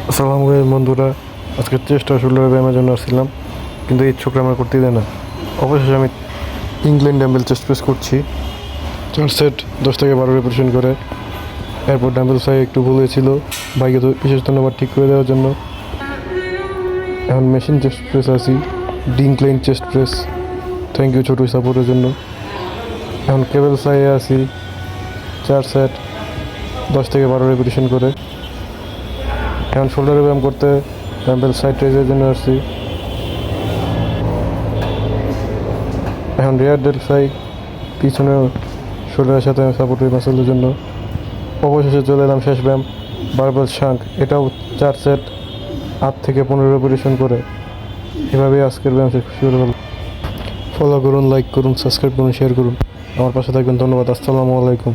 আসসালামু আলাইকুম বন্ধুরা, আজকে চেষ্টা শোল্ডার ব্যায়ামের জন্য আসছিলাম, কিন্তু এই ছোকরা আমার করতেই দেয় না। অবশেষে আমি ইংল্যান্ড ডাম্বেল চেস্ট প্রেস করছি 4 সেট 10 থেকে 12 রেপিটেশন করে। এরপর ডাম্বেল সাই একটু ভুল হয়েছিল, ভাইকে তো বিশেষ ধন্যবাদ ঠিক করে দেওয়ার জন্য। এখন মেশিন চেস্ট প্রেস আছি, ডিনক্লাইন চেস্ট প্রেস, থ্যাংক ইউ ছোটো সাপোর্টের জন্য। এখন কেবল সাইয়ে আছি 4 সেট 10 থেকে 12 রেপিটেশন করে। এখন শোল্ডারে ব্যায়াম করতে ডাম্বেল সাইড রেজের জন্য আসছি। এখন রিয়ার ডেল ফ্লাই, পিছনে শোল্ডারের সাথে সাপোর্টের মাসেলের জন্য। অবশেষে চলে এলাম শেষ ব্যায়াম বারবেল শাঙ্ক, এটাও 4 সেট 8 থেকে 15 রেপিটেশন করে। এভাবেই আজকের ব্যায়াম শেষ শুরু হলো। ফলো করুন, লাইক করুন, সাবস্ক্রাইব করুন, শেয়ার করুন, আমার পাশে থাকবেন। ধন্যবাদ। আসসালামু আলাইকুম।